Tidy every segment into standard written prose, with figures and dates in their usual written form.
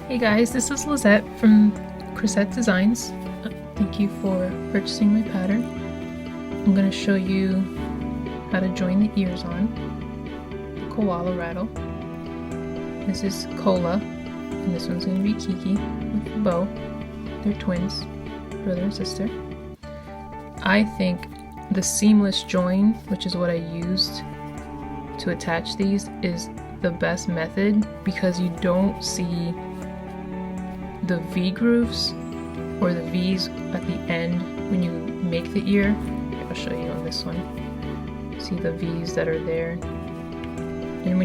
Hey guys, this is Lizette from Crochet Designs. Thank you for purchasing my pattern. I'm going to show you how to join the ears on the koala rattle. This is Koala, and this one's going to be Kiki with the bow. They're twins, brother and sister. I think the seamless join, which is what I used to attach these, is the best method because you don't see the V grooves or the V's at the end when you make the ear. I'll show you on this one. See the V's that are there. And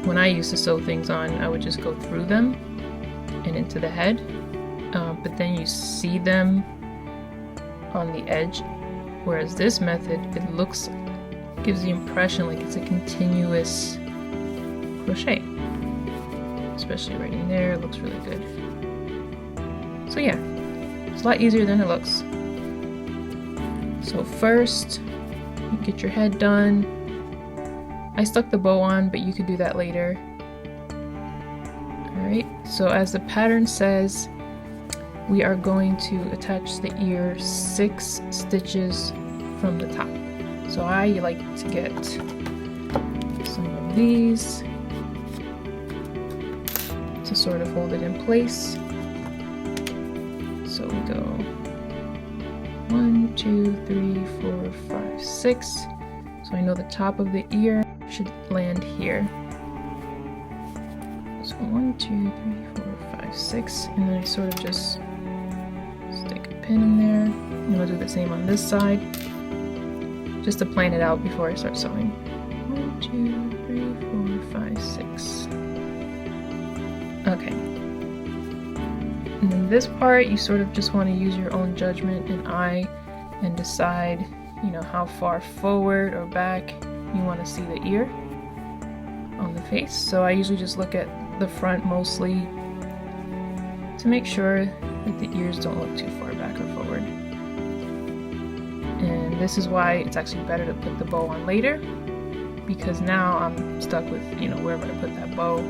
when I used to sew things on, I would just go through them and into the head. But then you see them on the edge. Whereas this method, gives the impression like it's a continuous crochet. Especially right in there, it looks really good. So yeah, it's a lot easier than it looks. So first, you get your head done. I stuck the bow on, but you could do that later. Alright, so as the pattern says, we are going to attach the ear 6 stitches from the top. So I like to get some of these to sort of hold it in place. So we go 1, 2, 3, 4, 5, 6. So I know the top of the ear should land here. So 1, 2, 3, 4, 5, 6, and then I sort of just stick a pin in there. And I'll do the same on this side, just to plan it out before I start sewing. 1, 2, 3, 4, 5, 6. Okay. And then this part, you sort of just want to use your own judgment and eye and decide, how far forward or back you want to see the ear on the face. So I usually just look at the front mostly to make sure that the ears don't look too far back or forward. And this is why it's actually better to put the bow on later, because now I'm stuck with, wherever I put that bow.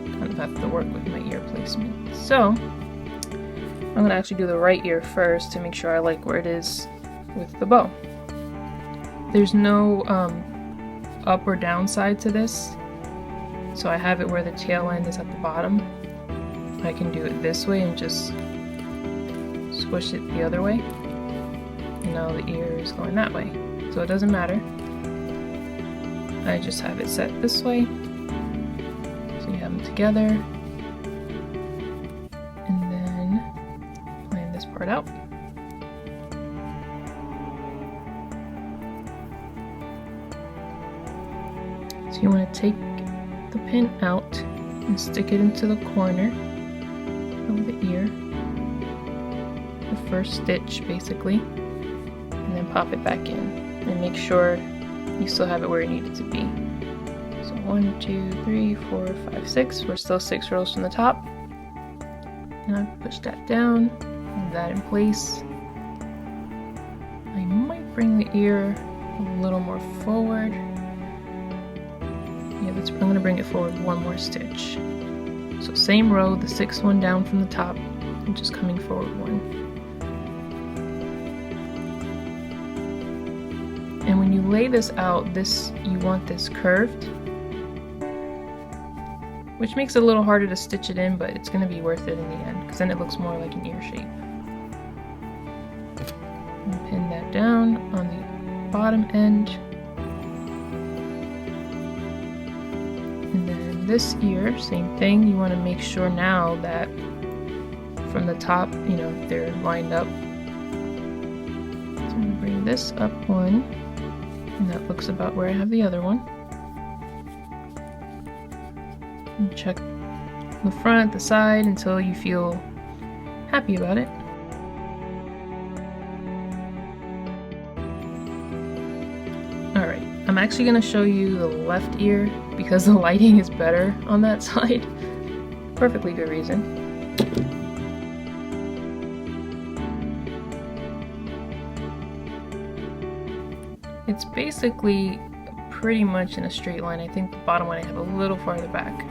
Kind of have to work with my ear placement. So I'm going to actually do the right ear first to make sure I like where it is with the bow. There's no up or down side to this, so I have it where the tail end is at the bottom. I can do it this way and just squish it the other way, and now the ear is going that way, so it doesn't matter. I just have it set this way. So you have them together, and then plan this part out. So you want to take the pin out and stick it into the corner of the ear, the first stitch basically, and then pop it back in and make sure you still have it where you need it to be. 1, 2, 3, 4, 5, 6. We're still 6 rows from the top. And I push that down, hold that in place. I might bring the ear a little more forward. Yeah, I'm going to bring it forward one more stitch. So same row, the 6th one down from the top, and just coming forward one. And when you lay this out, you want this curved, which makes it a little harder to stitch it in, but it's going to be worth it in the end, because then it looks more like an ear shape. And pin that down on the bottom end. And then this ear, same thing, you want to make sure now that from the top, they're lined up. So I'm going to bring this up one, and that looks about where I have the other one. And check the front, the side, until you feel happy about it. Alright, I'm actually going to show you the left ear because the lighting is better on that side. Perfectly good reason. It's basically pretty much in a straight line. I think the bottom one I have a little farther back.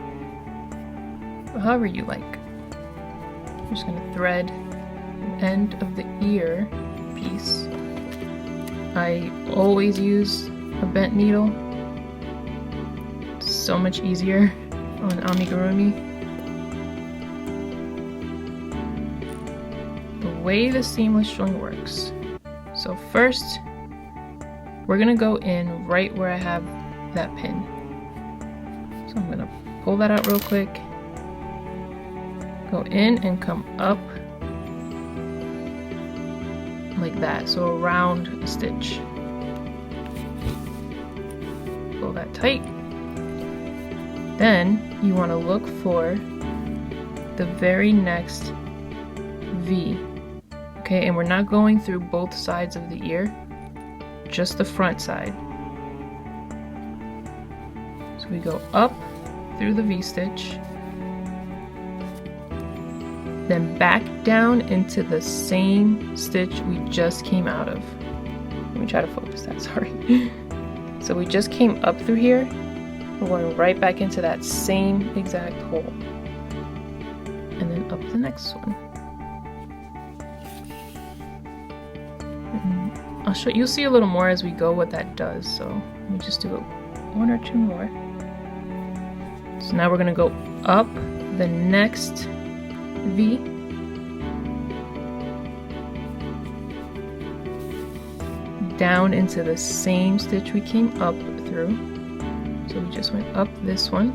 however you like. I'm just going to thread the end of the ear piece. I always use a bent needle. It's so much easier on amigurumi. The way the seamless join works. So first, we're gonna go in right where I have that pin. So I'm gonna pull that out real quick. Go in and come up like that, so around a stitch. Pull that tight. Then you want to look for the very next V. Okay, and we're not going through both sides of the ear, just the front side. So we go up through the V stitch, then back down into the same stitch we just came out of. Let me try to focus that, sorry. So we just came up through here. We're going right back into that same exact hole. And then up the next one. And I'll show you'll see a little more as we go what that does. So let me just do one or two more. So now we're gonna go up the next V. Down into the same stitch we came up through. So we just went up this one.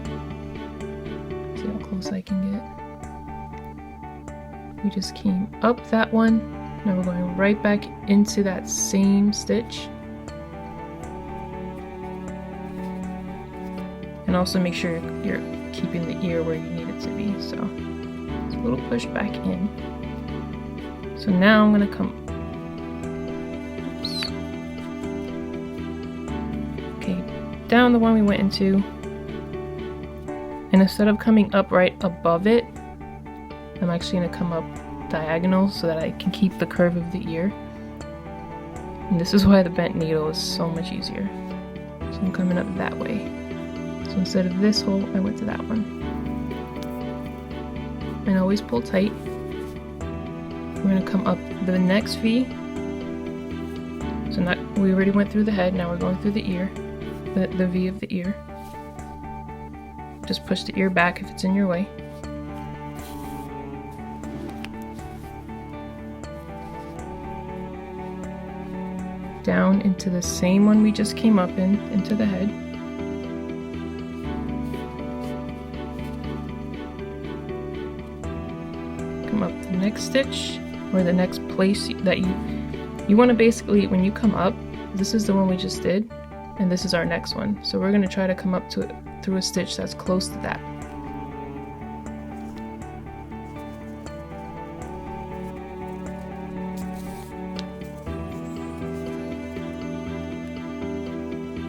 See how close I can get. We just came up that one. Now we're going right back into that same stitch. And also make sure you're keeping the ear where you need it to be. So it's a little push back in. So now I'm going to come down the one we went into, and instead of coming up right above it, I'm actually going to come up diagonal so that I can keep the curve of the ear. And this is why the bent needle is so much easier. So I'm coming up that way. So instead of this hole, I went to that one. And always pull tight. We're going to come up the next V. So we already went through the head, now we're going through the ear. The V of the ear. Just push the ear back if it's in your way. Down into the same one we just came up into the head. Come up the next stitch, or the next place that you want to basically, when you come up, this is the one we just did. And this is our next one. So we're going to try to come up to it through a stitch that's close to that.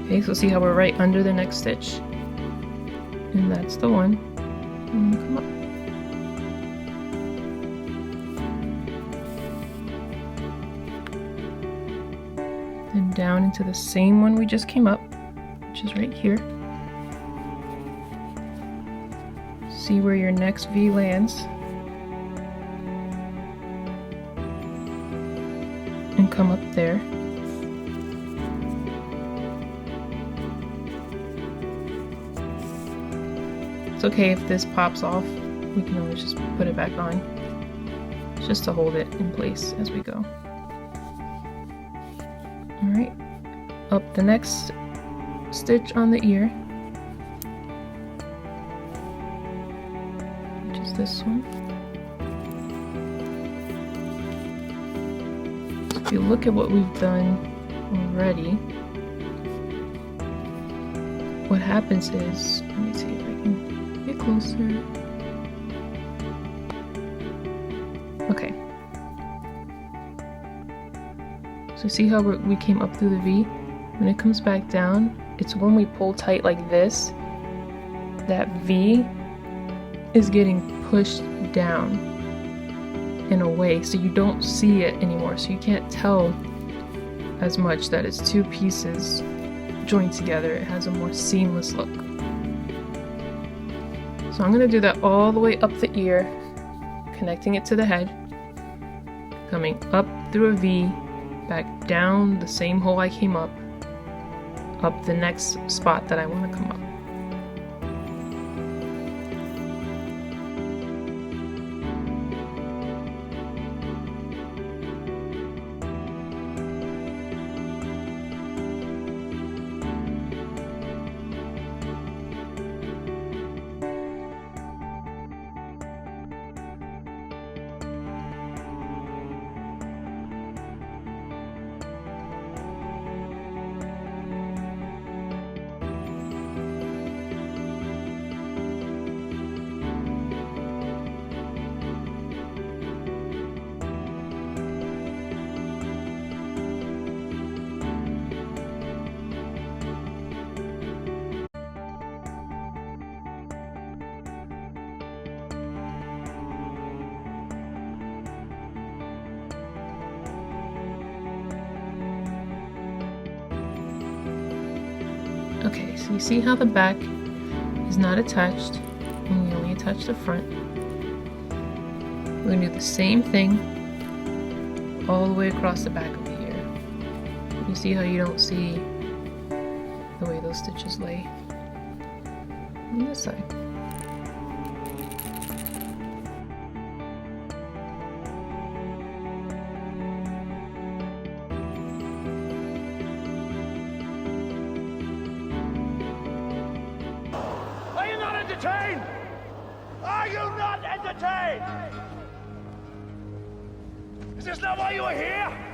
Okay, so see how we're right under the next stitch? And that's the one. And come up. Then down into the same one we just came up, which is right here. See where your next V lands. And come up there. It's okay if this pops off, we can always just put it back on. It's just to hold it in place as we go. Alright, up the next stitch on the ear, which is this one. So if you look at what we've done already, what happens is, let me see if I can get closer. Okay. So see how we came up through the V? When it comes back down, it's when we pull tight like this, that V is getting pushed down and away, so you don't see it anymore. So you can't tell as much that it's two pieces joined together. It has a more seamless look. So I'm going to do that all the way up the ear, connecting it to the head, coming up through a V, back down the same hole I came up the next spot that I want to come up. Okay, so you see how the back is not attached, and we only attach the front. We're going to do the same thing all the way across the back of the ear. You see how you don't see the way those stitches lay on this side. Entertained? Are you not entertained? Is this not why you are here?